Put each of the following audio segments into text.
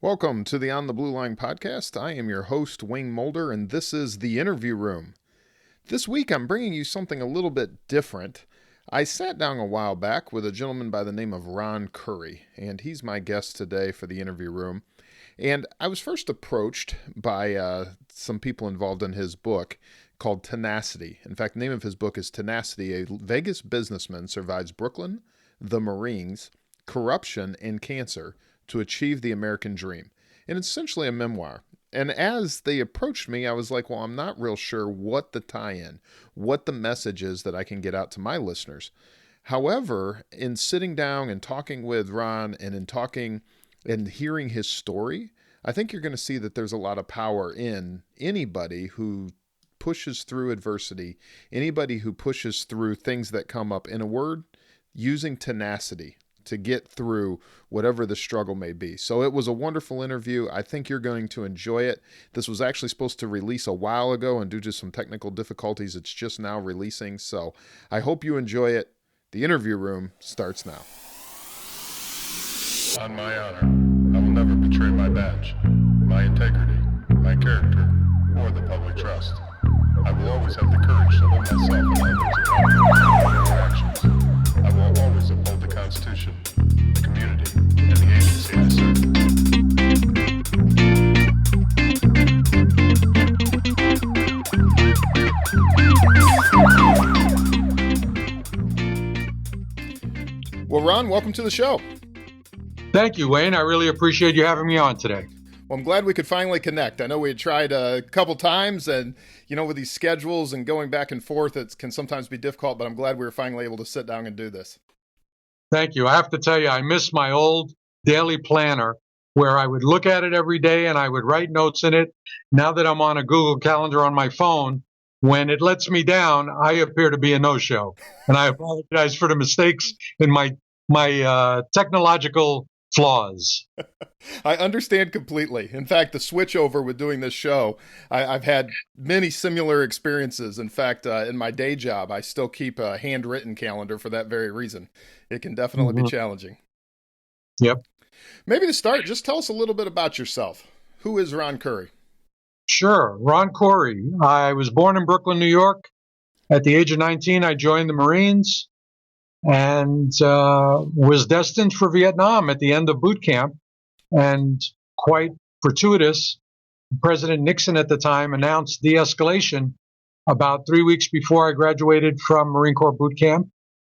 Welcome to the On the Blue Line podcast. I am your host, Wayne Mulder, and this is The Interview Room. This week, I'm bringing you something a little bit different. I sat down a while back with a gentleman by the name of Ron Coury, and he's my guest today for The Interview Room. And I was first approached by some people involved in his book called Tenacity. In fact, the name of his book is Tenacity. A Vegas businessman survives Brooklyn, the Marines, corruption, and cancer to achieve the American dream. And it's essentially a memoir. And as they approached me, I was like, well, I'm not real sure what the tie-in, what the message is that I can get out to my listeners. However, in sitting down and talking with Ron and in talking and hearing his story, I think you're going to see that there's a lot of power in anybody who pushes through adversity, anybody who pushes through things that come up, in a word, using tenacity to get through whatever the struggle may be. So it was a wonderful interview. I think you're going to enjoy it. This was actually supposed to release a while ago, and due to some technical difficulties, it's just now releasing. So I hope you enjoy it. The Interview Room starts now. On my honor, I will never betray my badge, my integrity, my character, or the public trust. I will always have the courage to hold myself and others accountable for their actions. I will always uphold the Constitution, the community, and the agency I serve. Well, Ron, welcome to the show. Thank you, Wayne. I really appreciate you having me on today. Well, I'm glad we could finally connect. I know we had tried a couple times, and, with these schedules and going back and forth, it can sometimes be difficult, but I'm glad we were finally able to sit down and do this. Thank you. I have to tell you, I miss my old daily planner where I would look at it every day and I would write notes in it. Now that I'm on a Google Calendar on my phone, when it lets me down, I appear to be a no-show. And I apologize for the mistakes in my technological flaws. I understand completely. In fact, the switch over with doing this show, I've had many similar experiences. In fact, in my day job, I still keep a handwritten calendar for that very reason. It can definitely be challenging. Yep. Maybe to start, just tell us a little bit about yourself. Who is Ron Coury? Sure. Ron Coury. I was born in Brooklyn, New York. At the age of 19, I joined the Marines and was destined for Vietnam at the end of boot camp. And quite fortuitous, President Nixon at the time announced de-escalation about 3 weeks before I graduated from Marine Corps boot camp,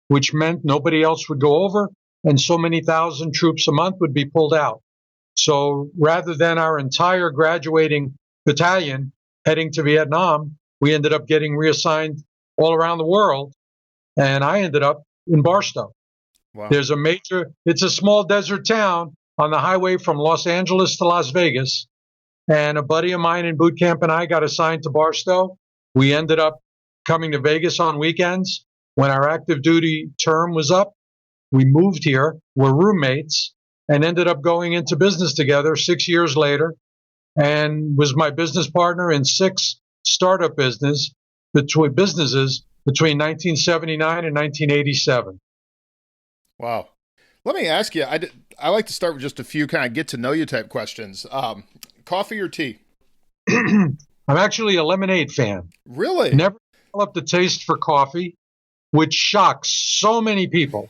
which meant nobody else would go over and so many thousand troops a month would be pulled out. So rather than our entire graduating battalion heading to Vietnam, we ended up getting reassigned all around the world, and I ended up in Barstow. Wow. It's a small desert town on the highway from Los Angeles to Las Vegas. And a buddy of mine in boot camp and I got assigned to Barstow. We ended up coming to Vegas on weekends. When our active duty term was up, we moved here, were roommates, and ended up going into business together 6 years later, and was my business partner in 6 startup businesses between 1979 and 1987. Wow. Let me ask you, I like to start with just a few kind of get to know you type questions. Coffee or tea? I'm actually a lemonade fan. Really? Never developed a taste for coffee, which shocks so many people.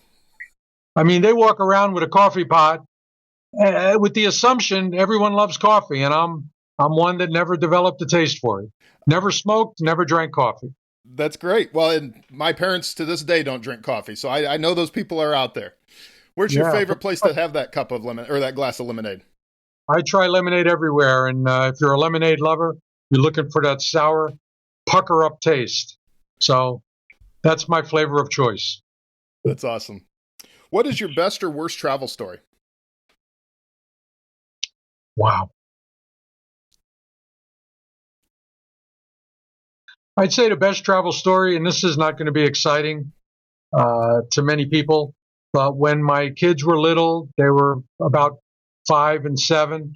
I mean, they walk around with a coffee pot with the assumption everyone loves coffee, and I'm one that never developed a taste for it. Never smoked, never drank coffee. That's great. Well, and my parents to this day don't drink coffee, so I know those people are out there. Where's your favorite place to have that cup of lemon or that glass of lemonade? I try lemonade everywhere, and if you're a lemonade lover, you're looking for that sour, pucker-up taste. So that's my flavor of choice. That's awesome. What is your best or worst travel story? Wow. I'd say the best travel story, and this is not going to be exciting to many people, but when my kids were little, they were about 5 and 7,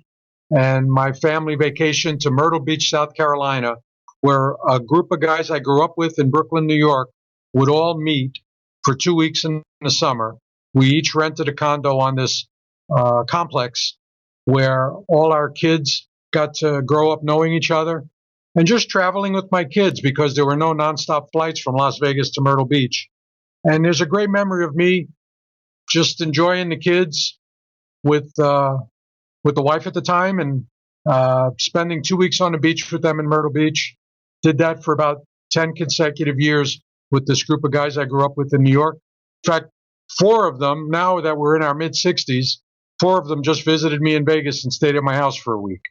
and my family vacation to Myrtle Beach, South Carolina, where a group of guys I grew up with in Brooklyn, New York, would all meet for 2 weeks in the summer. We each rented a condo on this complex where all our kids got to grow up knowing each other, and just traveling with my kids because there were no nonstop flights from Las Vegas to Myrtle Beach. And there's a great memory of me just enjoying the kids with the wife at the time, and spending 2 weeks on the beach with them in Myrtle Beach. Did that for about 10 consecutive years with this group of guys I grew up with in New York. In fact, 4 of them, now that we're in our mid-60s, 4 of them just visited me in Vegas and stayed at my house for a week.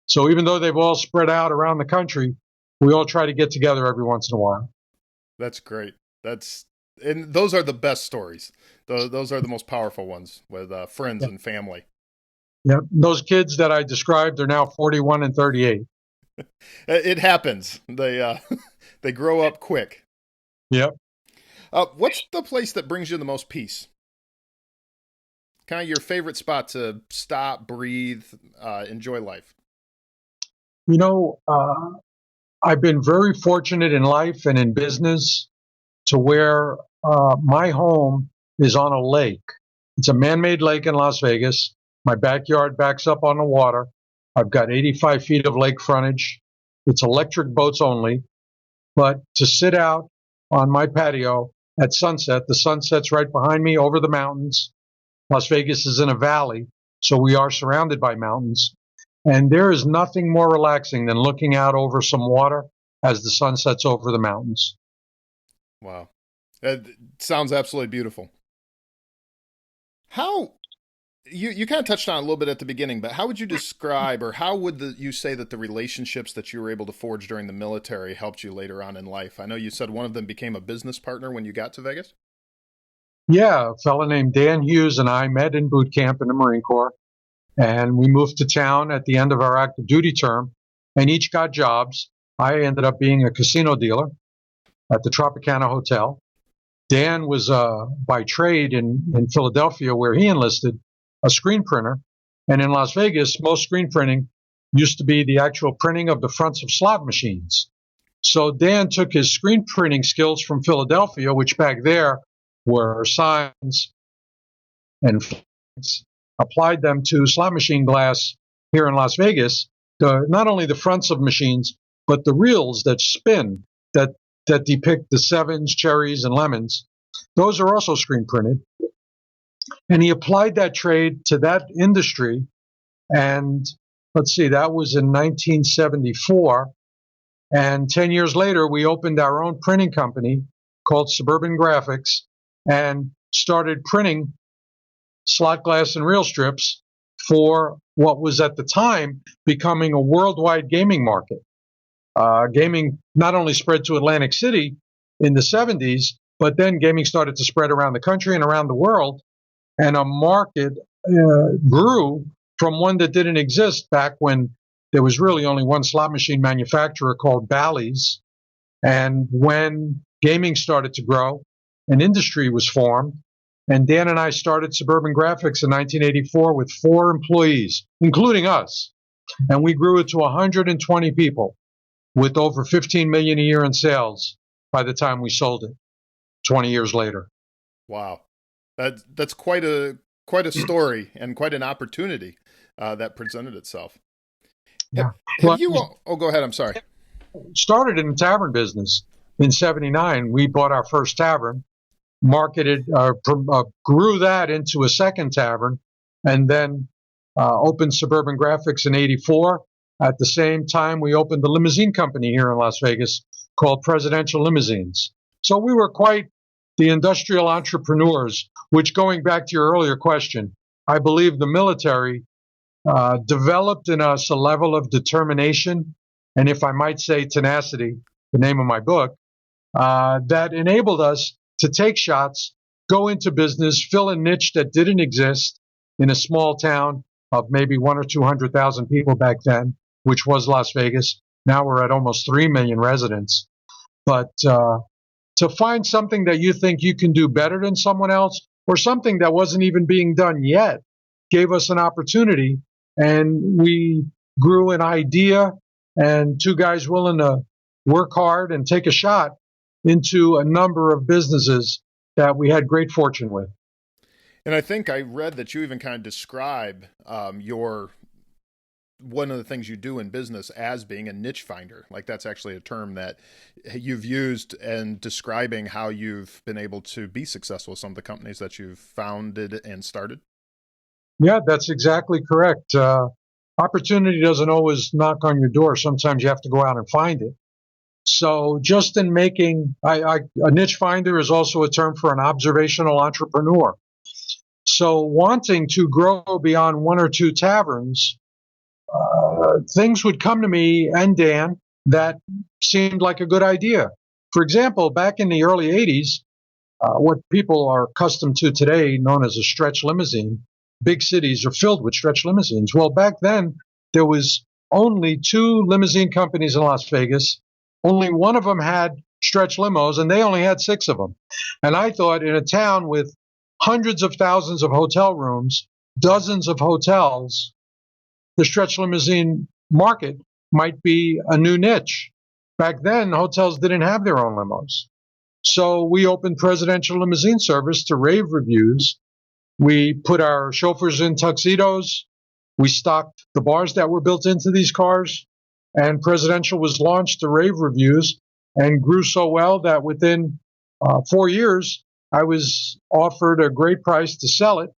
So even though they've all spread out around the country, we all try to get together every once in a while. That's great. And those are the best stories. Those are the most powerful ones with friends and family. Yeah, those kids that I described are now 41 and 38. It happens. They they grow up quick. Yep. What's the place that brings you the most peace? Kind of your favorite spot to stop, breathe, enjoy life? I've been very fortunate in life and in business to where my home is on a lake. It's a man-made lake in Las Vegas. My backyard backs up on the water. I've got 85 feet of lake frontage. It's electric boats only. But to sit out on my patio at sunset, the sunset's right behind me over the mountains. Las Vegas is in a valley, so we are surrounded by mountains. And there is nothing more relaxing than looking out over some water as the sun sets over the mountains. Wow. It sounds absolutely beautiful. How, you kind of touched on it a little bit at the beginning, but how would you describe, or how would you say that the relationships that you were able to forge during the military helped you later on in life? I know you said one of them became a business partner when you got to Vegas. Yeah, a fellow named Dan Hughes and I met in boot camp in the Marine Corps, and we moved to town at the end of our active duty term, and each got jobs. I ended up being a casino dealer at the Tropicana Hotel. Dan was by trade in Philadelphia, where he enlisted, a screen printer. And in Las Vegas, most screen printing used to be the actual printing of the fronts of slot machines. So Dan took his screen printing skills from Philadelphia, which back there were signs and flags, applied them to slot machine glass here in Las Vegas. Not only the fronts of machines, but the reels that spin, that depict the sevens, cherries, and lemons. Those are also screen printed. And he applied that trade to that industry. And let's see, that was in 1974. And 10 years later, we opened our own printing company called Suburban Graphics and started printing slot glass and reel strips for what was at the time becoming a worldwide gaming market. Gaming not only spread to Atlantic City in the 70s, but then gaming started to spread around the country and around the world. And a market grew from one that didn't exist back when there was really only one slot machine manufacturer called Bally's. And when gaming started to grow, an industry was formed. And Dan and I started Suburban Graphics in 1984 with 4 employees, including us. And we grew it to 120 people with over $15 million a year in sales by the time we sold it 20 years later. Wow. That's quite a story and quite an opportunity that presented itself. Yeah. Go ahead. I'm sorry. Started in the tavern business in 79. We bought our first tavern, marketed, grew that into a second tavern, and then opened Suburban Graphics in 84. At the same time, we opened the limousine company here in Las Vegas called Presidential Limousines. So we were quite the industrial entrepreneurs, which, going back to your earlier question, I believe the military developed in us a level of determination, and if I might say tenacity, the name of my book, that enabled us to take shots, go into business, fill a niche that didn't exist in a small town of maybe 100,000 or 200,000 people back then, which was Las Vegas. Now we're at almost 3 million residents. But to find something that you think you can do better than someone else, or something that wasn't even being done yet, gave us an opportunity. And we grew an idea and 2 guys willing to work hard and take a shot into a number of businesses that we had great fortune with. And I think I read that you even kind of describe your one of the things you do in business as being a niche finder. Like that's actually a term that you've used in describing how you've been able to be successful with some of the companies that you've founded and started. Yeah, that's exactly correct. Opportunity doesn't always knock on your door. Sometimes you have to go out and find it. So just in making, a niche finder is also a term for an observational entrepreneur. So wanting to grow beyond one or two taverns, things would come to me and Dan that seemed like a good idea. For example, back in the early 80s, what people are accustomed to today, known as a stretch limousine, big cities are filled with stretch limousines. Well, back then, there was only two limousine companies in Las Vegas. Only one of them had stretch limos, and they only had six of them. And I thought in a town with hundreds of thousands of hotel rooms, dozens of hotels, the stretch limousine market might be a new niche. Back then, hotels didn't have their own limos. So we opened Presidential Limousine Service to rave reviews. We put our chauffeurs in tuxedos. We stocked the bars that were built into these cars. And Presidential was launched to rave reviews and grew so well that within 4 years, I was offered a great price to sell it.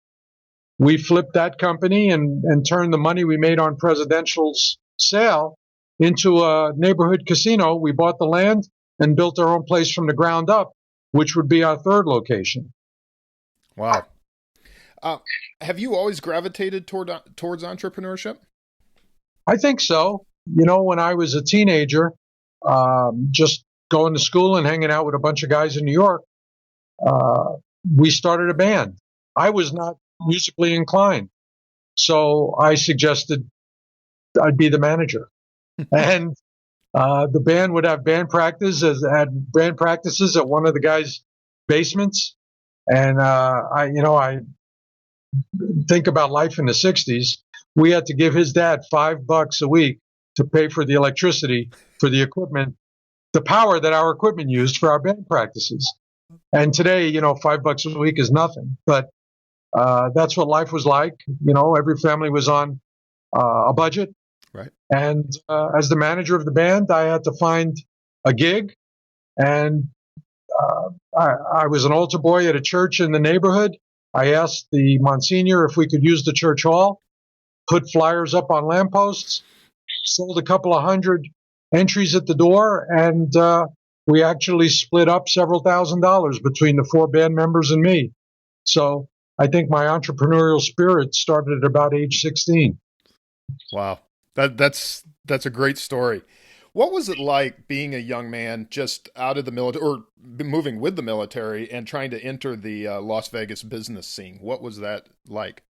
We flipped that company and turned the money we made on Presidential's sale into a neighborhood casino. We bought the land and built our own place from the ground up, which would be our third location. Wow. Have you always gravitated towards entrepreneurship? I think so. You know, when I was a teenager, just going to school and hanging out with a bunch of guys in New York, we started a band. I was not musically inclined, so I suggested I'd be the manager. And the band would have band practices at one of the guys' basements. And I think about life in the 60s. We had to give his dad $5 a week to pay for the electricity for the equipment, the power that our equipment used for our band practices. And today, $5 a week is nothing. But that's what life was like. Every family was on a budget. Right. And as the manager of the band, I had to find a gig. And I was an altar boy at a church in the neighborhood. I asked the Monsignor if we could use the church hall, put flyers up on lampposts, sold a couple of hundred entries at the door, and we actually split up several $1,000s between the four band members and me. So I think my entrepreneurial spirit started at about age 16. Wow. That's a great story. What was it like being a young man just out of the military or moving with the military and trying to enter the Las Vegas business scene? What was that like?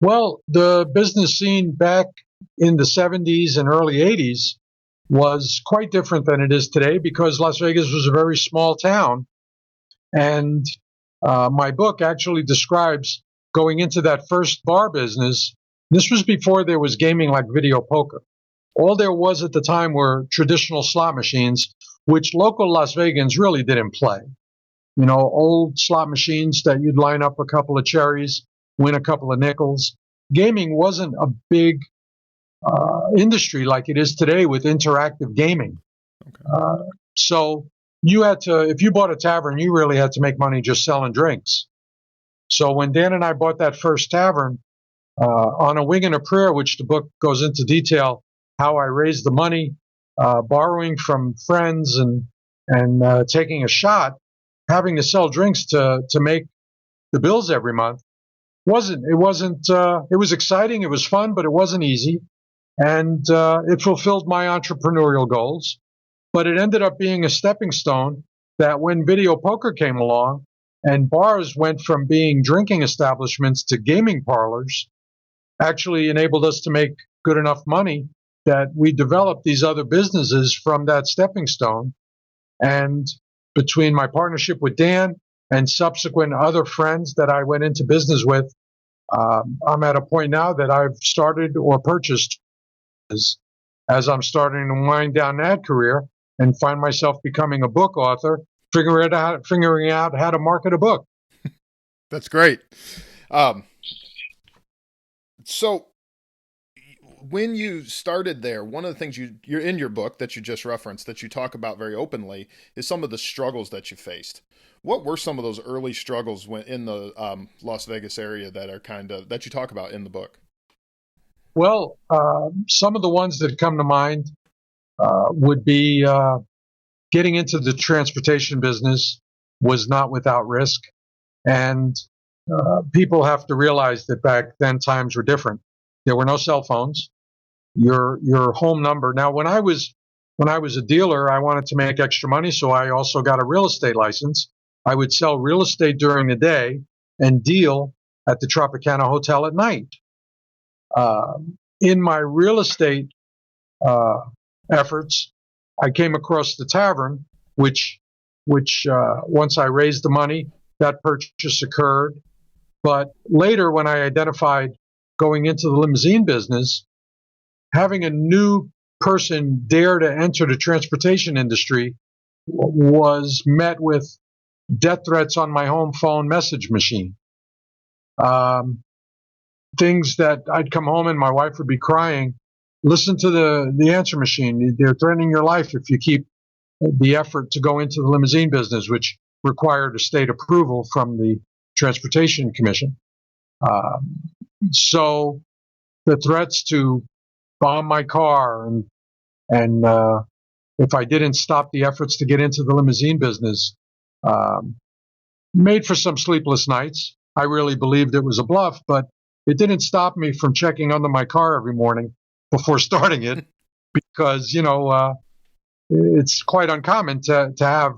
Well, the business scene back in the 70s and early 80s was quite different than it is today because Las Vegas was a very small town. And my book actually describes going into that first bar business. This was before there was gaming like video poker. All there was at the time were traditional slot machines, which local Las Vegans really didn't play. Old slot machines that you'd line up a couple of cherries, win a couple of nickels. Gaming wasn't a big industry like it is today with interactive gaming. Okay. So you had to, if you bought a tavern, you really had to make money just selling drinks. So when Dan and I bought that first tavern, on a wing and a prayer, which the book goes into detail, how I raised the money, borrowing from friends and taking a shot, having to sell drinks to make the bills every month. It was exciting. It was fun, but it wasn't easy. And it fulfilled my entrepreneurial goals. But it ended up being a stepping stone that when video poker came along and bars went from being drinking establishments to gaming parlors, actually enabled us to make good enough money that we developed these other businesses from that stepping stone. And between my partnership with Dan and subsequent other friends that I went into business with, I'm at a point now that I've started or purchased as I'm starting to wind down that career and find myself becoming a book author, figuring out how to market a book. That's great. So when you started there, one of the things you're in your book that you just referenced that you talk about very openly is some of the struggles that you faced. What were some of those early struggles when in the Las Vegas area that are that you talk about in the book? Well, some of the ones that come to mind would be getting into the transportation business was not without risk. And people have to realize that back then times were different. There were no cell phones. Your home number. Now, when I was a dealer, I wanted to make extra money, so I also got a real estate license. I would sell real estate during the day and deal at the Tropicana Hotel at night. In my real estate efforts, I came across the tavern, which once I raised the money, that purchase occurred. But later, when I identified going into the limousine business, having a new person dare to enter the transportation industry was met with death threats on my home phone message machine. Things that I'd come home and my wife would be crying, listen to the answer machine. They're threatening your life if you keep the effort to go into the limousine business, which required a state approval from the Transportation Commission. So the threats to bomb my car and if I didn't stop the efforts to get into the limousine business, made for some sleepless nights. I really believed it was a bluff, but it didn't stop me from checking under my car every morning before starting it because, it's quite uncommon to have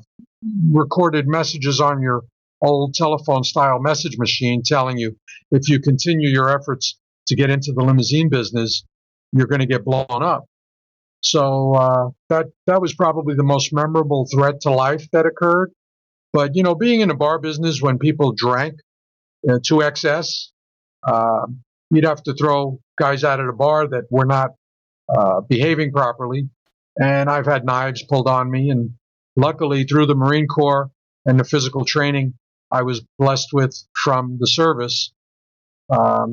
recorded messages on your old telephone style message machine telling you if you continue your efforts to get into the limousine business, you're going to get blown up. So that was probably the most memorable threat to life that occurred. But, being in a bar business when people drank to excess, you'd have to throw guys out of the bar that were not behaving properly. And I've had knives pulled on me. And luckily, through the Marine Corps and the physical training I was blessed with from the service, I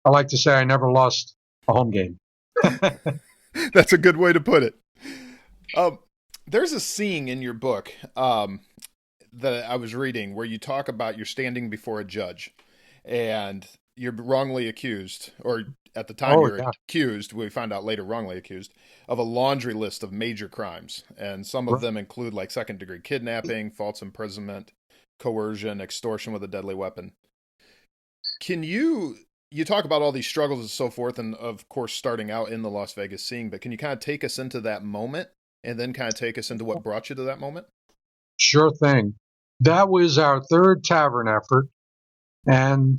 like to say I never lost a home game. That's a good way to put it. There's a scene in your book that I was reading where you talk about you're standing before a judge and you're wrongly accused, or at the time accused, we found out later wrongly accused, of a laundry list of major crimes. And some of them include like second-degree kidnapping, false imprisonment, coercion, extortion with a deadly weapon. Can you talk about all these struggles and so forth, and of course starting out in the Las Vegas scene, but can you kind of take us into that moment and then kind of take us into what brought you to that moment? Sure thing. That was our third tavern effort. And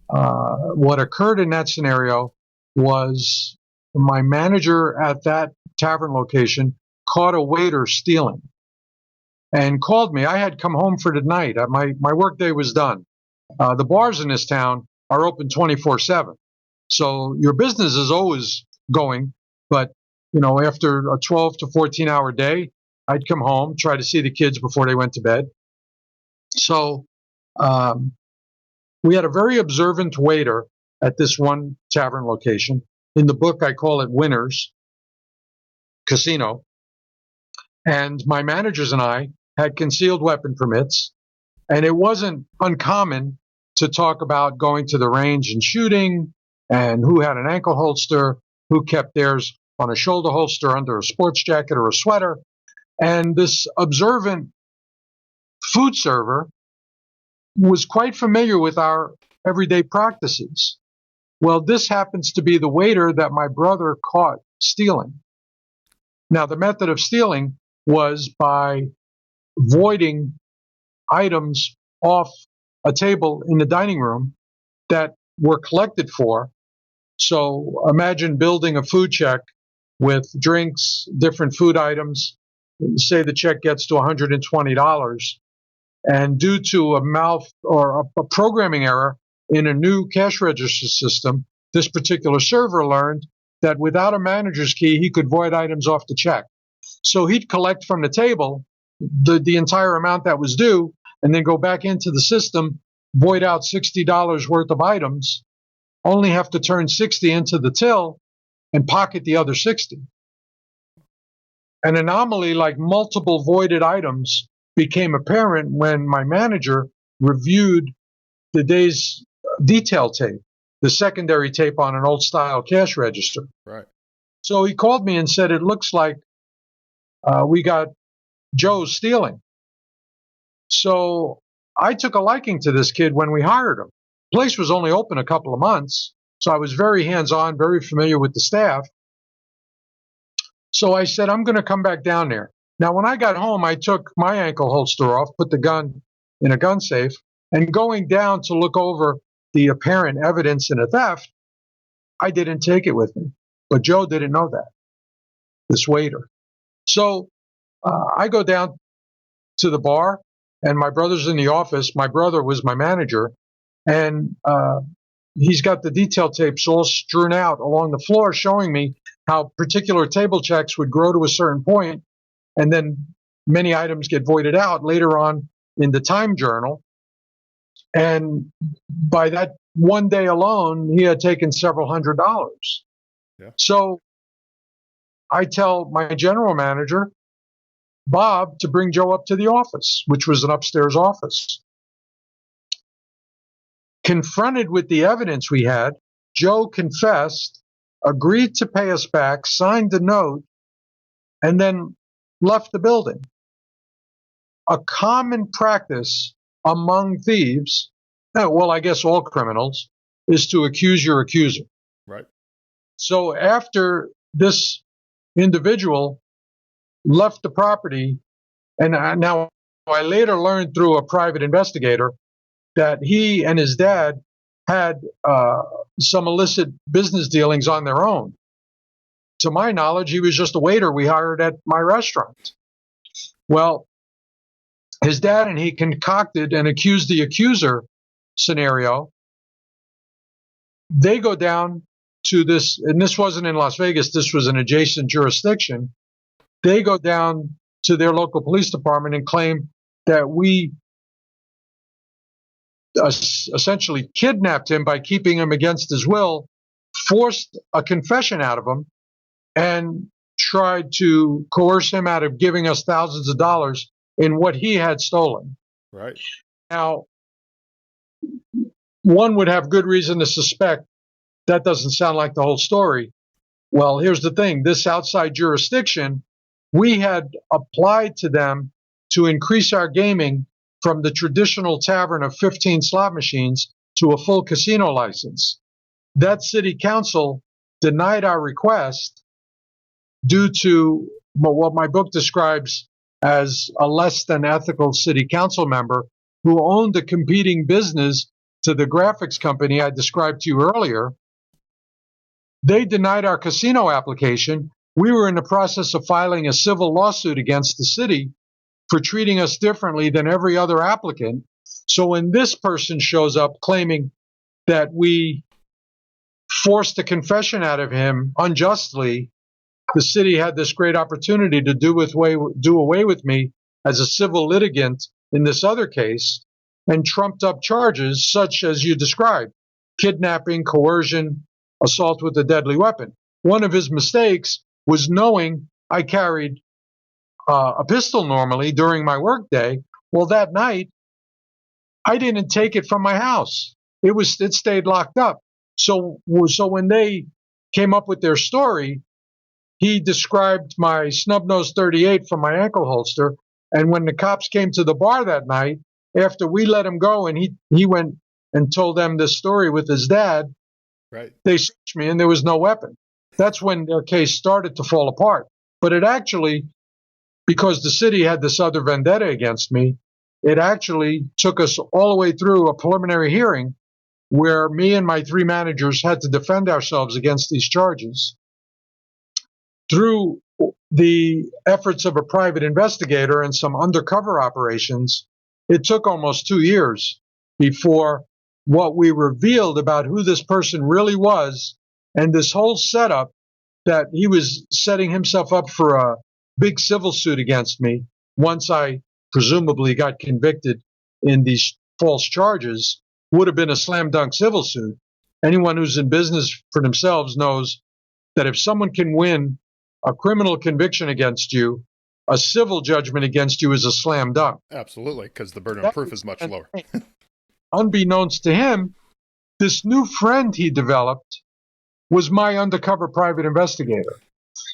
what occurred in that scenario was my manager at that tavern location caught a waiter stealing and called me. I had come home for the night. My work day was done. The bars in this town are open 24/7. So your business is always going. But, after a 12 to 14-hour day, I'd come home, try to see the kids before they went to bed. So we had a very observant waiter at this one tavern location. In the book, I call it Winners Casino. And my managers and I had concealed weapon permits. And it wasn't uncommon to talk about going to the range and shooting, and who had an ankle holster, who kept theirs on a shoulder holster under a sports jacket or a sweater. And this observant food server was quite familiar with our everyday practices. Well, this happens to be the waiter that my brother caught stealing. Now, the method of stealing was by voiding items off a table in the dining room that were collected for. So imagine building a food check with drinks, different food items. Say the check gets to $120. And due to a programming error in a new cash register system, this particular server learned that without a manager's key, he could void items off the check. So he'd collect from the table the entire amount that was due, and then go back into the system, void out $60 worth of items, only have to turn 60 into the till, and pocket the other 60. An anomaly like multiple voided items became apparent when my manager reviewed the day's detail tape, the secondary tape on an old style cash register. Right. So he called me and said, it looks like we got Joe stealing. So I took a liking to this kid when we hired him. The place was only open a couple of months, so I was very hands-on, very familiar with the staff. So I said, I'm going to come back down there. Now, when I got home, I took my ankle holster off, put the gun in a gun safe, and going down to look over the apparent evidence in a theft, I didn't take it with me. But Joe didn't know that, this waiter. So I go down to the bar, and my brother's in the office. My brother was my manager, and he's got the detail tapes all strewn out along the floor showing me how particular table checks would grow to a certain point, and then many items get voided out later on in the time journal. And by that one day alone, he had taken several $100s. Yeah. So I tell my general manager, Bob, to bring Joe up to the office, which was an upstairs office. Confronted with the evidence we had, Joe confessed, agreed to pay us back, signed the note, and then left the building. A common practice among thieves, well, I guess all criminals, is to accuse your accuser. Right. So after this individual left the property, and now I later learned through a private investigator that he and his dad had some illicit business dealings on their own. To my knowledge, he was just a waiter we hired at my restaurant. Well, his dad and he concocted an accuse the accuser scenario. They go down to this, and this wasn't in Las Vegas, this was an adjacent jurisdiction. They go down to their local police department and claim that we essentially kidnapped him by keeping him against his will, forced a confession out of him, and tried to coerce him out of giving us thousands of dollars in what he had stolen. Right. Now, one would have good reason to suspect that doesn't sound like the whole story. Well, here's the thing. This outside jurisdiction, we had applied to them to increase our gaming from the traditional tavern of 15 slot machines to a full casino license. That city council denied our request due to what my book describes as a less than ethical city council member who owned a competing business to the graphics company I described to you earlier. They denied our casino application. We were in the process of filing a civil lawsuit against the city for treating us differently than every other applicant. So when this person shows up claiming that we forced a confession out of him unjustly, the city had this great opportunity to do away with me as a civil litigant in this other case and trumped up charges such as you described: kidnapping, coercion, assault with a deadly weapon. One of his mistakes was knowing I carried a pistol normally during my workday. Well, that night, I didn't take it from my house. It stayed locked up. So when they came up with their story, he described my snub-nosed .38 from my ankle holster. And when the cops came to the bar that night, after we let him go and he went and told them this story with his dad, right, they searched me and there was no weapon. That's when their case started to fall apart. But it actually, because the city had this other vendetta against me, it actually took us all the way through a preliminary hearing where me and my three managers had to defend ourselves against these charges. Through the efforts of a private investigator and some undercover operations, it took almost 2 years before what we revealed about who this person really was and this whole setup that he was setting himself up for a big civil suit against me once I presumably got convicted in these false charges would have been a slam dunk civil suit. Anyone who's in business for themselves knows that if someone can win a criminal conviction against you, a civil judgment against you is a slam dunk. Absolutely, because the burden of proof is much lower. Unbeknownst to him, this new friend he developed was my undercover private investigator.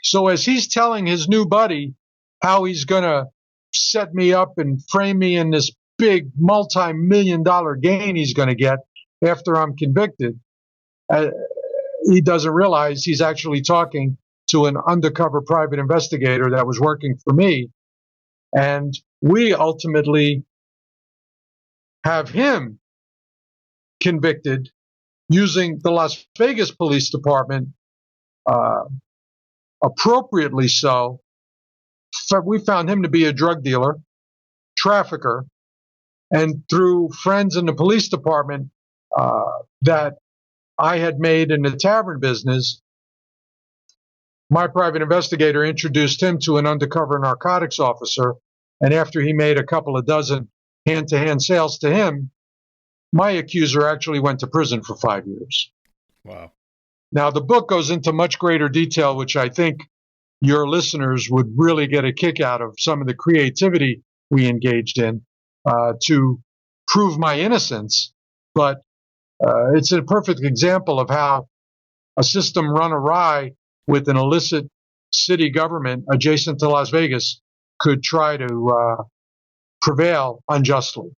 So as he's telling his new buddy how he's going to set me up and frame me in this big multi-million-dollar gain he's going to get after I'm convicted, he doesn't realize he's actually talking to an undercover private investigator that was working for me. And we ultimately have him convicted using the Las Vegas Police Department, appropriately so. We found him to be a drug dealer, trafficker, and through friends in the police department that I had made in the tavern business, my private investigator introduced him to an undercover narcotics officer, and after he made a couple of dozen hand-to-hand sales to him, my accuser actually went to prison for 5 years. Wow. Now, the book goes into much greater detail, which I think your listeners would really get a kick out of, some of the creativity we engaged in to prove my innocence. But it's a perfect example of how a system run awry with an illicit city government adjacent to Las Vegas could try to prevail unjustly.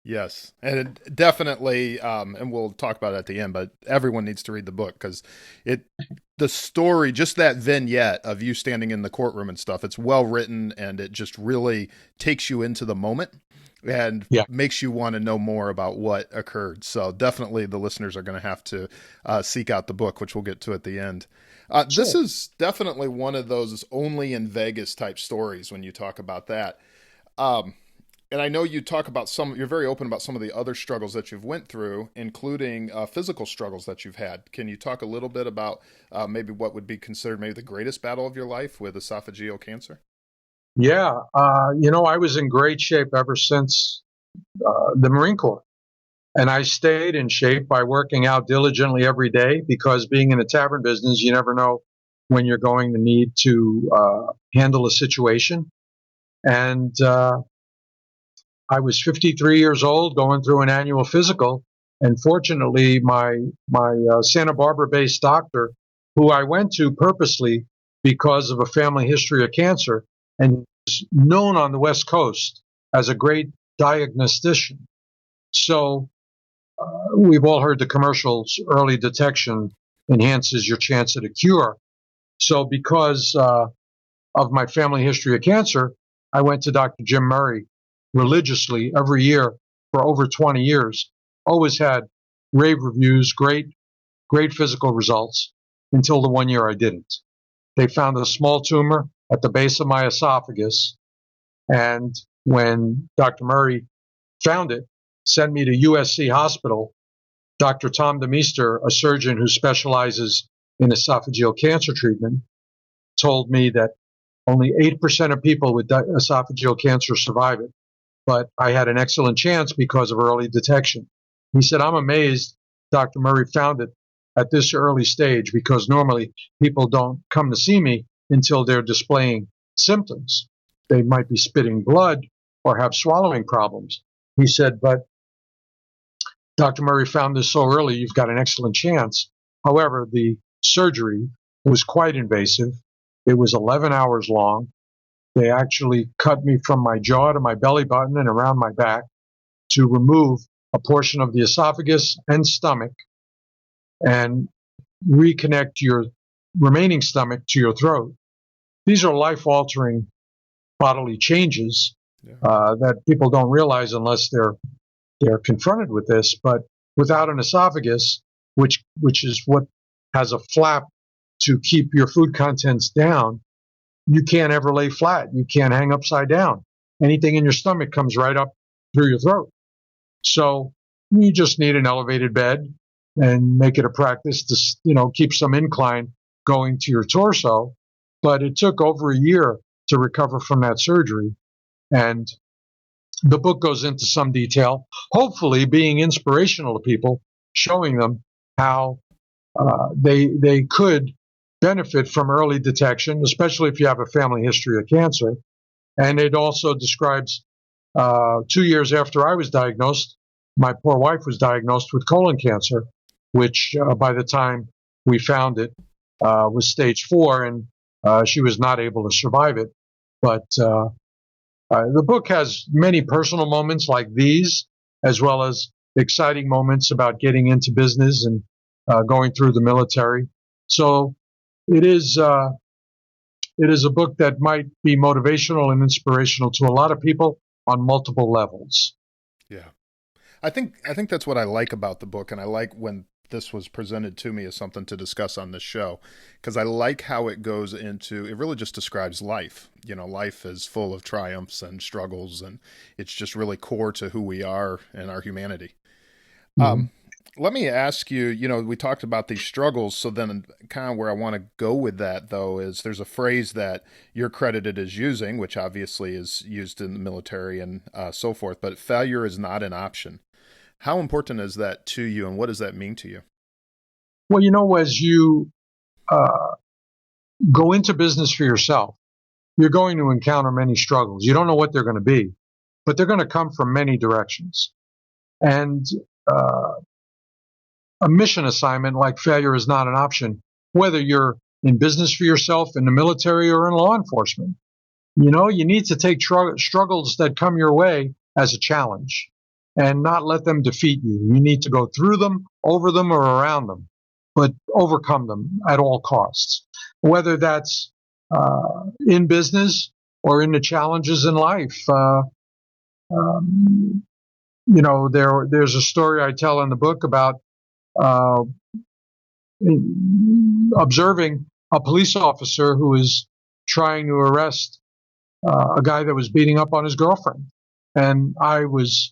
Yes, and it definitely, and we'll talk about it at the end, but everyone needs to read the book because the story, just that vignette of you standing in the courtroom and stuff, it's well written and it just really takes you into the moment and makes you want to know more about what occurred. So definitely the listeners are going to have to seek out the book, which we'll get to at the end. This is definitely one of those only in Vegas type stories when you talk about that. And I know you talk about you're very open about some of the other struggles that you've went through, including physical struggles that you've had. Can you talk a little bit about maybe what would be considered maybe the greatest battle of your life with esophageal cancer? Yeah. I was in great shape ever since the Marine Corps. And I stayed in shape by working out diligently every day because being in the tavern business, you never know when you're going to need to handle a situation. And I was 53 years old going through an annual physical. And fortunately, my Santa Barbara-based doctor, who I went to purposely because of a family history of cancer, and is known on the West Coast as a great diagnostician. So we've all heard the commercials, early detection enhances your chance at a cure. So because of my family history of cancer, I went to Dr. Jim Murray religiously every year for over 20 years. Always had rave reviews, great physical results until the 1 year I didn't. They found a small tumor at the base of my esophagus. And when Dr. Murray found it, sent me to USC Hospital, Dr. Tom DeMeester, a surgeon who specializes in esophageal cancer treatment, told me that only 8% of people with esophageal cancer survive it. But I had an excellent chance because of early detection. He said, I'm amazed Dr. Murray found it at this early stage because normally people don't come to see me until they're displaying symptoms. They might be spitting blood or have swallowing problems. He said, but Dr. Murray found this so early, you've got an excellent chance. However, the surgery was quite invasive. It was 11 hours long. They actually cut me from my jaw to my belly button and around my back to remove a portion of the esophagus and stomach and reconnect your remaining stomach to your throat. These are life-altering bodily changes that people don't realize unless they're confronted with this. But without an esophagus, which is what has a flap to keep your food contents down, you can't ever lay flat. You can't hang upside down. Anything in your stomach comes right up through your throat. So you just need an elevated bed and make it a practice to, keep some incline going to your torso. But it took over a year to recover from that surgery. And the book goes into some detail, hopefully being inspirational to people, showing them how they could benefit from early detection, especially if you have a family history of cancer. And it also describes 2 years after I was diagnosed, my poor wife was diagnosed with colon cancer, which by the time we found it was stage 4, and she was not able to survive it. But the book has many personal moments like these, as well as exciting moments about getting into business and going through the military. So it is a book that might be motivational and inspirational to a lot of people on multiple levels. Yeah. I think that's what I like about the book, and I like when this was presented to me as something to discuss on this show, because I like how it goes into, it really just describes life. You know, life is full of triumphs and struggles, and it's just really core to who we are and our humanity. Mm-hmm. Let me ask you, you know, we talked about these struggles, so then kind of where I want to go with that, though, is there's a phrase that you're credited as using, which obviously is used in the military and so forth, but failure is not an option. How important is that to you, and what does that mean to you? Well, you know, as you go into business for yourself, you're going to encounter many struggles. You don't know what they're going to be, but they're going to come from many directions. And a mission assignment like failure is not an option, whether you're in business for yourself, in the military, or in law enforcement. You know, you need to take struggles that come your way as a challenge and not let them defeat you. You need to go through them, over them, or around them, but overcome them at all costs. Whether that's in business or in the challenges in life. You know, there's a story I tell in the book about observing a police officer who is trying to arrest a guy that was beating up on his girlfriend. And I was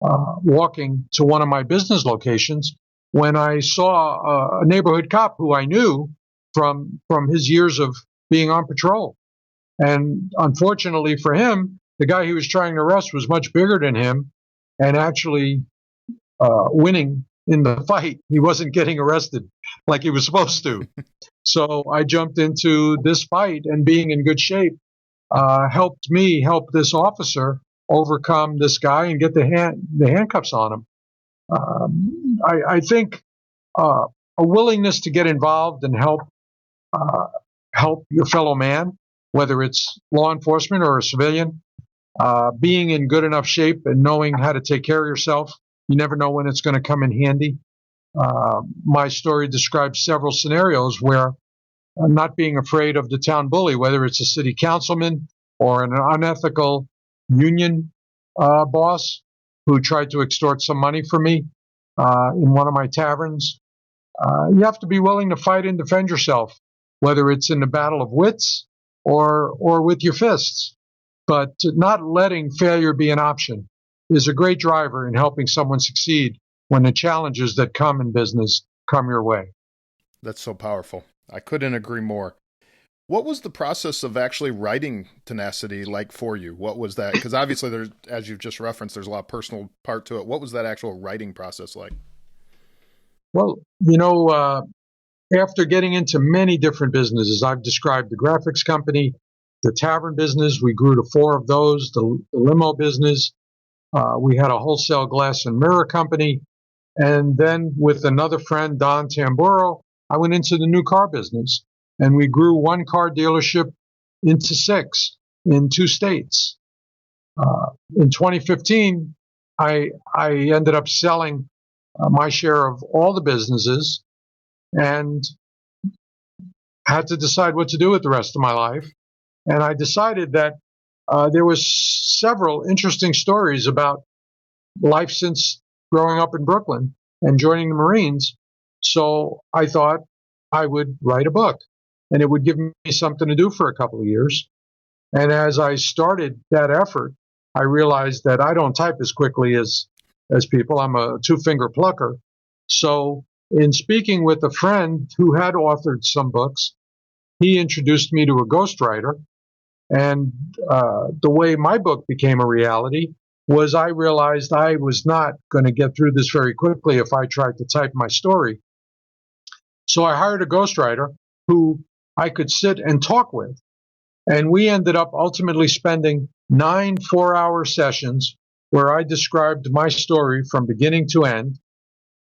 walking to one of my business locations when I saw a neighborhood cop who I knew from his years of being on patrol. And unfortunately for him, the guy he was trying to arrest was much bigger than him and actually winning in the fight. He wasn't getting arrested like he was supposed to. So I jumped into this fight, and being in good shape helped me help this officer overcome this guy and get the handcuffs on him. I think a willingness to get involved and help your fellow man, whether it's law enforcement or a civilian, being in good enough shape and knowing how to take care of yourself. You never know when it's going to come in handy. My story describes several scenarios where not being afraid of the town bully, whether it's a city councilman or an unethical union boss who tried to extort some money from me in one of my taverns. You have to be willing to fight and defend yourself, whether it's in the battle of wits or with your fists. But not letting failure be an option is a great driver in helping someone succeed when the challenges that come in business come your way. That's so powerful. I couldn't agree more. What was the process of actually writing Tenacity like for you? What was that? Because obviously, there's, as you've just referenced, there's a lot of personal part to it. What was that actual writing process like? Well, you know, after getting into many different businesses, I've described the graphics company, the tavern business. We grew to 4 of those, the limo business. We had a wholesale glass and mirror company. And then with another friend, Don Tamburo, I went into the new car business. And we grew 1 car dealership into 6 in 2 states. In 2015, I ended up selling my share of all the businesses and had to decide what to do with the rest of my life. And I decided that there was several interesting stories about life since growing up in Brooklyn and joining the Marines. So I thought I would write a book, and it would give me something to do for a couple of years. And as I started that effort, I realized that I don't type as quickly as people. I'm a 2-finger plucker. So in speaking with a friend who had authored some books, he introduced me to a ghostwriter. And the way my book became a reality was I realized I was not going to get through this very quickly if I tried to type my story. So I hired a ghostwriter, who I could sit and talk with. And we ended up ultimately spending 9 4-hour sessions where I described my story from beginning to end.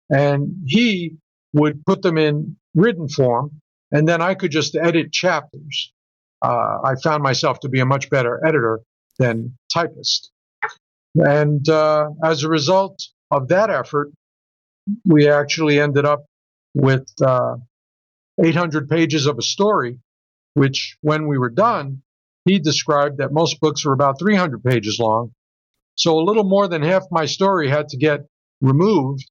And he would put them in written form, and then I could just edit chapters. I found myself to be a much better editor than typist. And as a result of that effort, we actually ended up with 800 pages of a story, which when we were done, he described that most books were about 300 pages long. So a little more than half my story had to get removed.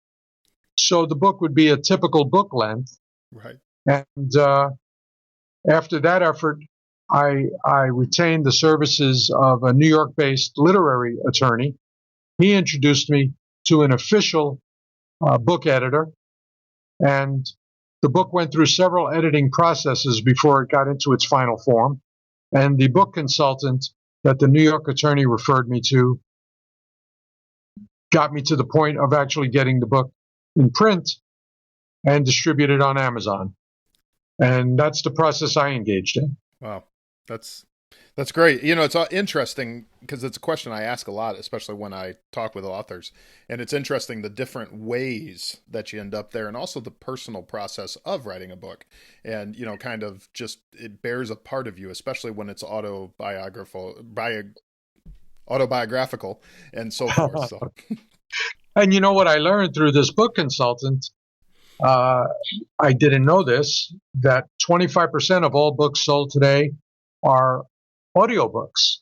So the book would be a typical book length. Right. And after that effort, I retained the services of a New York-based literary attorney. He introduced me to an official book editor, and the book went through several editing processes before it got into its final form. And the book consultant that the New York attorney referred me to got me to the point of actually getting the book in print and distributed on Amazon. And that's the process I engaged in. Wow. That's great. You know, it's interesting because it's a question I ask a lot, especially when I talk with authors. And it's interesting the different ways that you end up there and also the personal process of writing a book. And, you know, kind of just it bears a part of you, especially when it's autobiographical and so forth. So. And you know what I learned through this book consultant? I didn't know this, that 25% of all books sold today are audiobooks.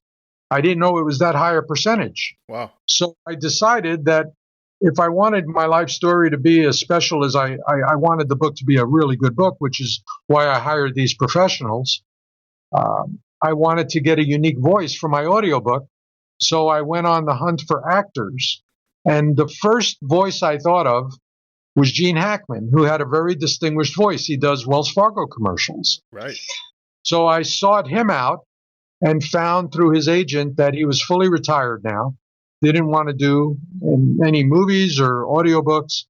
I didn't know it was that high a percentage. Wow. So I decided that if I wanted my life story to be as special as I wanted the book to be a really good book, which is why I hired these professionals, I wanted to get a unique voice for my audiobook. So I went on the hunt for actors. And the first voice I thought of was Gene Hackman, who had a very distinguished voice. He does Wells Fargo commercials. Right. So I sought him out and found through his agent that he was fully retired now. Didn't want to do any movies or audiobooks.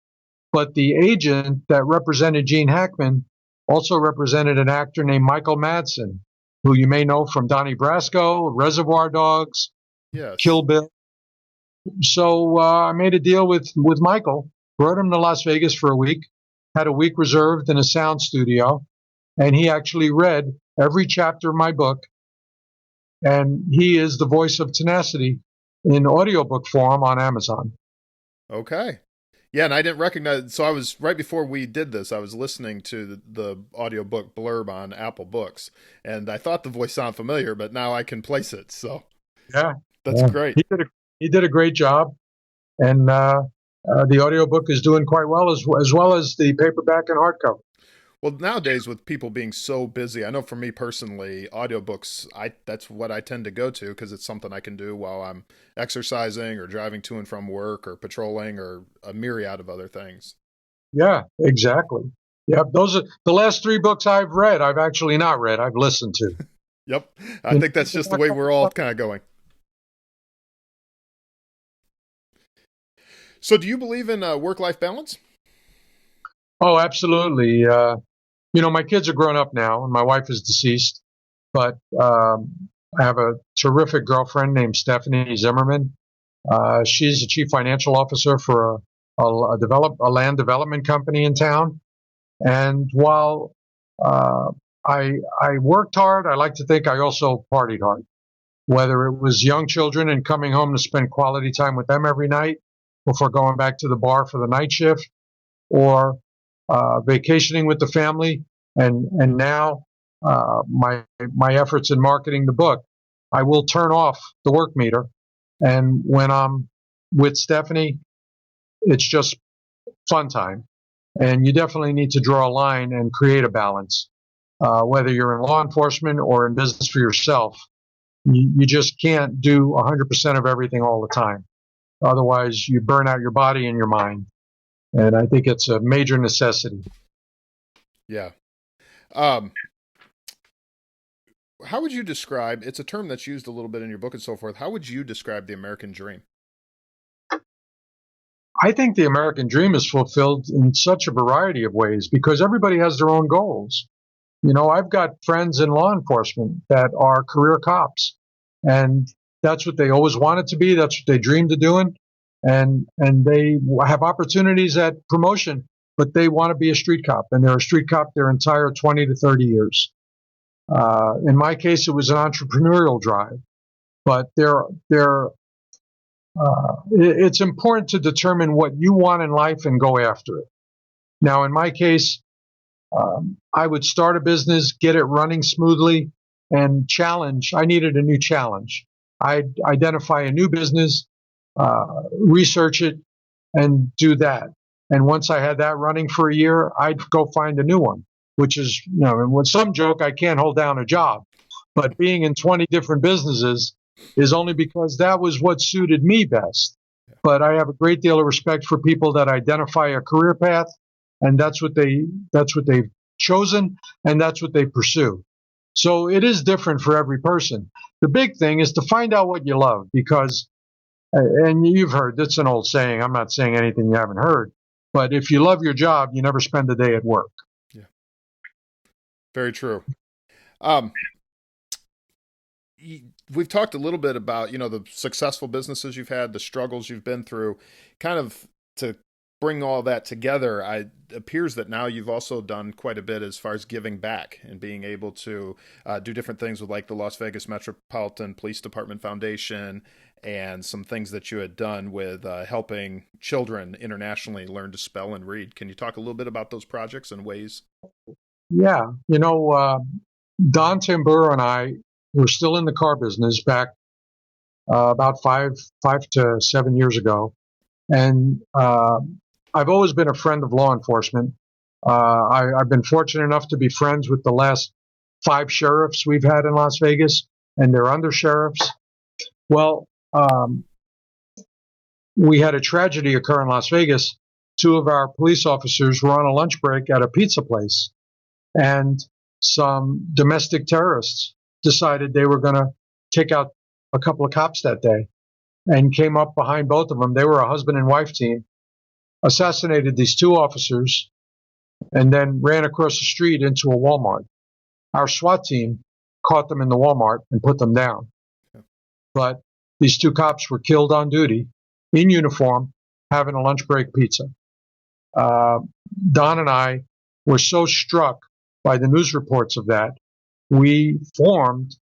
But the agent that represented Gene Hackman also represented an actor named Michael Madsen, who you may know from Donnie Brasco, Reservoir Dogs, yes. Kill Bill. So I made a deal with Michael, brought him to Las Vegas for a week, had a week reserved in a sound studio, and he actually read every chapter of my book. And he is the voice of Tenacity in audiobook form on Amazon. Okay. Yeah, and I didn't recognize, so I was, right before we did this, I was listening to the audiobook blurb on Apple Books, and I thought the voice sounded familiar, but now I can place it, so. Yeah. That's great. He did a great job, and the audiobook is doing quite well, as well as the paperback and hardcover. Well, nowadays with people being so busy, I know for me personally, audiobooks, that's what I tend to go to because it's something I can do while I'm exercising or driving to and from work or patrolling or a myriad of other things. Yeah, exactly. Yep, those are the last 3 books I've read. I've actually not read. I've listened to. Yep. I think that's just the way we're all kind of going. So do you believe in work-life balance? Oh, absolutely. You know, my kids are grown up now, and my wife is deceased. But I have a terrific girlfriend named Stephanie Zimmerman. She's the chief financial officer for a land development company in town. And while I worked hard, I like to think I also partied hard. Whether it was young children and coming home to spend quality time with them every night before going back to the bar for the night shift, or vacationing with the family, and now my efforts in marketing the book, I will turn off the work meter, and when I'm with Stephanie, it's just fun time. And you definitely need to draw a line and create a balance, whether you're in law enforcement or in business for yourself. You just can't do 100% of everything all the time. Otherwise, you burn out your body and your mind. And I think it's a major necessity. Yeah. How would you describe, it's a term that's used a little bit in your book and so forth, how would you describe the American dream? I think the American dream is fulfilled in such a variety of ways because everybody has their own goals. I've got friends in law enforcement that are career cops, and that's what they always wanted to be. That's what they dreamed of doing, and they have opportunities at promotion, but they want to be a street cop, and they're a street cop their entire 20 to 30 years. In my case, it was an entrepreneurial drive, but it's important to determine what you want in life and go after it. Now, in my case, I would start a business, get it running smoothly, and challenge. I needed a new challenge. I'd identify a new business, research it, and do that. And once I had that running for a year, I'd go find a new one, which is, and with some joke, I can't hold down a job. But being in 20 different businesses is only because that was what suited me best. But I have a great deal of respect for people that identify a career path, and that's what they've chosen, and that's what they pursue. So it is different for every person. The big thing is to find out what you love, because, and you've heard, that's an old saying, I'm not saying anything you haven't heard, but if you love your job, you never spend a day at work. Yeah. Very true. We've talked a little bit about, the successful businesses you've had, the struggles you've been through, kind of to bring all that together. It appears that now you've also done quite a bit as far as giving back and being able to do different things with like the Las Vegas Metropolitan Police Department Foundation and some things that you had done with helping children internationally learn to spell and read. Can you talk a little bit about those projects and ways? Yeah. Don Tamburo and I were still in the car business back about 5 to 7 years ago. And I've always been a friend of law enforcement. I've been fortunate enough to be friends with the last 5 sheriffs we've had in Las Vegas and their under sheriffs. Well, we had a tragedy occur in Las Vegas. 2 of our police officers were on a lunch break at a pizza place, and some domestic terrorists decided they were going to take out a couple of cops that day and came up behind both of them. They were a husband and wife team, assassinated these 2 officers, and then ran across the street into a Walmart. Our SWAT team caught them in the Walmart and put them down. But these 2 cops were killed on duty, in uniform, having a lunch break pizza. Don and I were so struck by the news reports of that, we formed,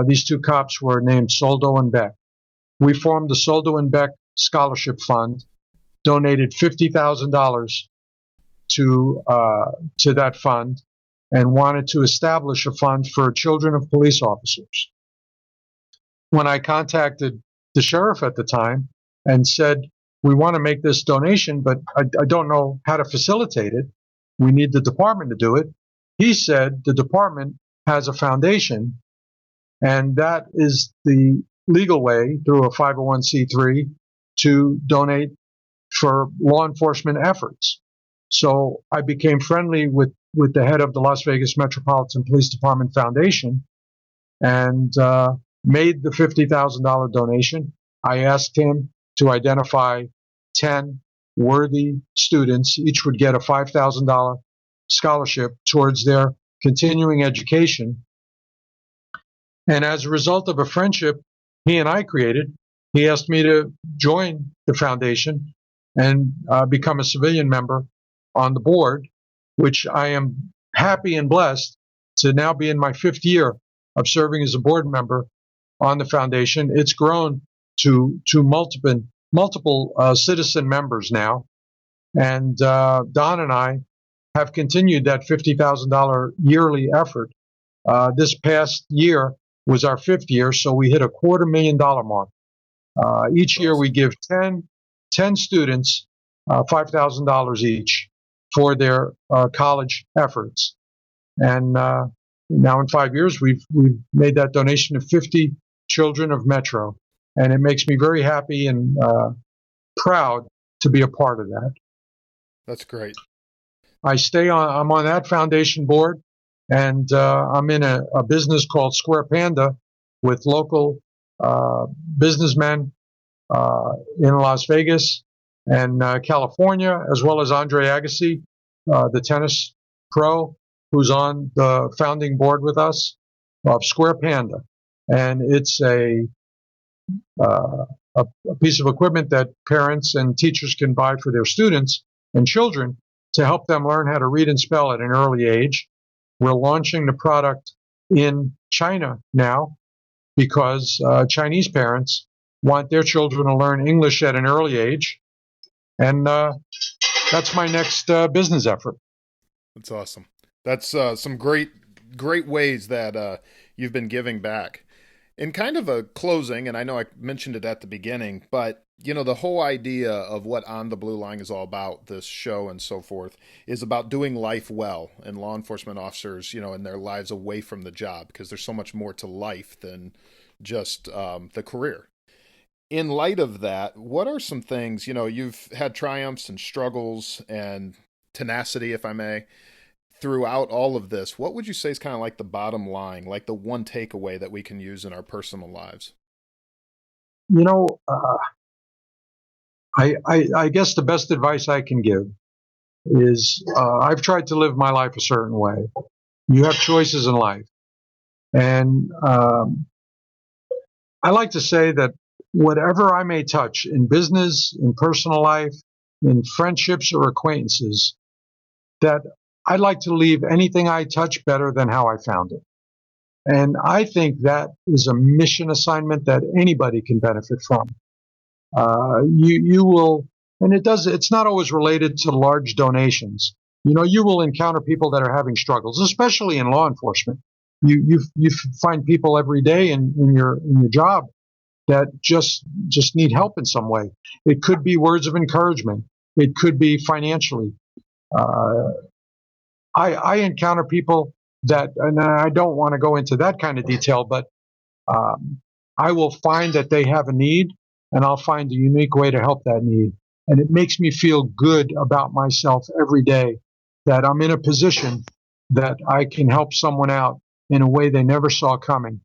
these 2 cops were named Soldo and Beck. We formed the Soldo and Beck Scholarship Fund, donated $50,000 to that fund, and wanted to establish a fund for children of police officers. When I contacted the sheriff at the time and said, we want to make this donation, but I don't know how to facilitate it. We need the department to do it. He said the department has a foundation, and that is the legal way through a 501c3 to donate for law enforcement efforts. So I became friendly with the head of the Las Vegas Metropolitan Police Department Foundation and made the $50,000 donation. I asked him to identify 10 worthy students. Each would get a $5,000 scholarship towards their continuing education. And as a result of a friendship he and I created, he asked me to join the foundation and become a civilian member on the board, which I am happy and blessed to now be in my 5th year of serving as a board member on the foundation. It's grown to multiple citizen members now. And Don and I have continued that $50,000 yearly effort. This past year was our 5th year, so we hit a $250,000 mark. Each year we give 10 students $5,000 each for their college efforts. And now in 5 years, we've made that donation to 50 children of Metro. And it makes me very happy and proud to be a part of that. That's great. I'm on that foundation board, and I'm in a business called Square Panda with local businessmen in Las Vegas and California, as well as Andre Agassi, the tennis pro, who's on the founding board with us of Square Panda. And it's a piece of equipment that parents and teachers can buy for their students and children to help them learn how to read and spell at an early age. We're launching the product in China now because Chinese parents want their children to learn English at an early age. And that's my next business effort. That's awesome. That's some great ways that you've been giving back. In kind of a closing, and I know I mentioned it at the beginning, but the whole idea of what On the Blue Line is all about, this show and so forth, is about doing life well, and law enforcement officers, in their lives away from the job, because there's so much more to life than just the career. In light of that, what are some things, you've had triumphs and struggles and tenacity, if I may, throughout all of this. What would you say is kind of like the bottom line, like the one takeaway that we can use in our personal lives? I guess the best advice I can give is I've tried to live my life a certain way. You have choices in life. And I like to say that whatever I may touch in business, in personal life, in friendships or acquaintances, that I'd like to leave anything I touch better than how I found it. And I think that is a mission assignment that anybody can benefit from. You will, and it's not always related to large donations. You will encounter people that are having struggles, especially in law enforcement. You find people every day in your job that just need help in some way. It could be words of encouragement. It could be financially. I encounter people that, and I don't want to go into that kind of detail, but I will find that they have a need, and I'll find a unique way to help that need. And it makes me feel good about myself every day that I'm in a position that I can help someone out in a way they never saw coming.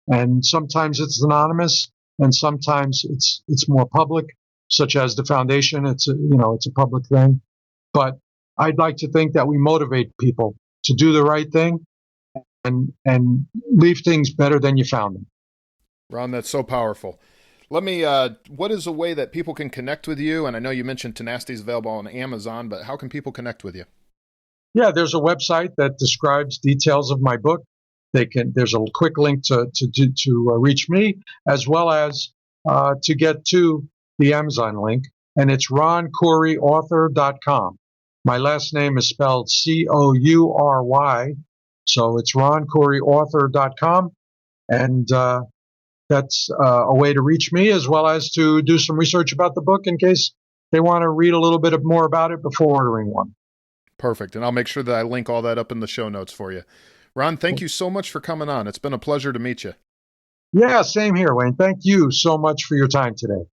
And sometimes it's anonymous, and sometimes it's more public, such as the foundation. It's a public thing. But I'd like to think that we motivate people to do the right thing and leave things better than you found them. Ron, that's so powerful. Let me, what is a way that people can connect with you? And I know you mentioned Tenacity is available on Amazon, but how can people connect with you? Yeah, there's a website that describes details of my book. There's a quick link to reach me, as well as to get to the Amazon link, and it's RonCouryAuthor.com. My last name is spelled Coury, so it's RonCouryAuthor.com, and that's a way to reach me, as well as to do some research about the book in case they want to read a little bit more about it before ordering one. Perfect, and I'll make sure that I link all that up in the show notes for you. Ron, thank you so much for coming on. It's been a pleasure to meet you. Yeah, same here, Wayne. Thank you so much for your time today.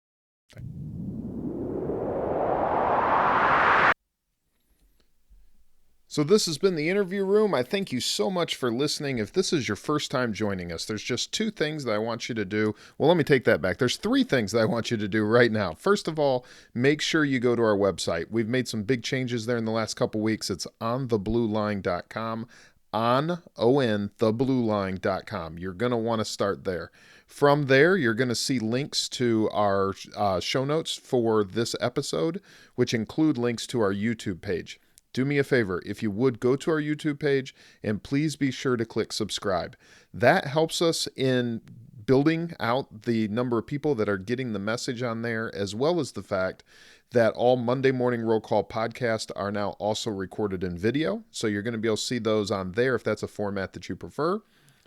So this has been the Interview Room. I thank you so much for listening. If this is your first time joining us, there's just two things that I want you to do. Well, let me take that back. There's three things that I want you to do right now. First of all, make sure you go to our website. We've made some big changes there in the last couple weeks. It's ontheblueline.com. theblueline.com. You're going to want to start there. From there, you're going to see links to our show notes for this episode, which include links to our YouTube page. Do me a favor, if you would, go to our YouTube page and please be sure to click subscribe. That helps us in building out the number of people that are getting the message on there, as well as the fact that all Monday Morning Roll Call podcasts are now also recorded in video. So you're going to be able to see those on there if that's a format that you prefer.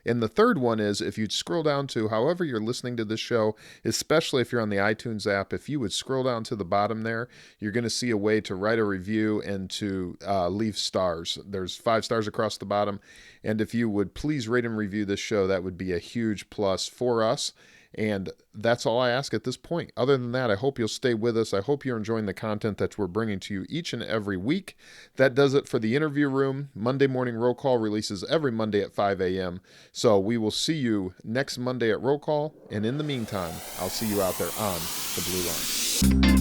And the third one is, if you'd scroll down to however you're listening to this show, especially if you're on the iTunes app, if you would scroll down to the bottom there, you're going to see a way to write a review and to leave stars. There's 5 stars across the bottom. And if you would please rate and review this show, that would be a huge plus for us. And that's all I ask at this point. Other than that, I hope you'll stay with us. I hope you're enjoying the content that we're bringing to you each and every week. That does it for the Interview Room. Monday Morning Roll Call releases every Monday at 5 a.m. So we will see you next Monday at Roll Call. And in the meantime, I'll see you out there on the Blue Line.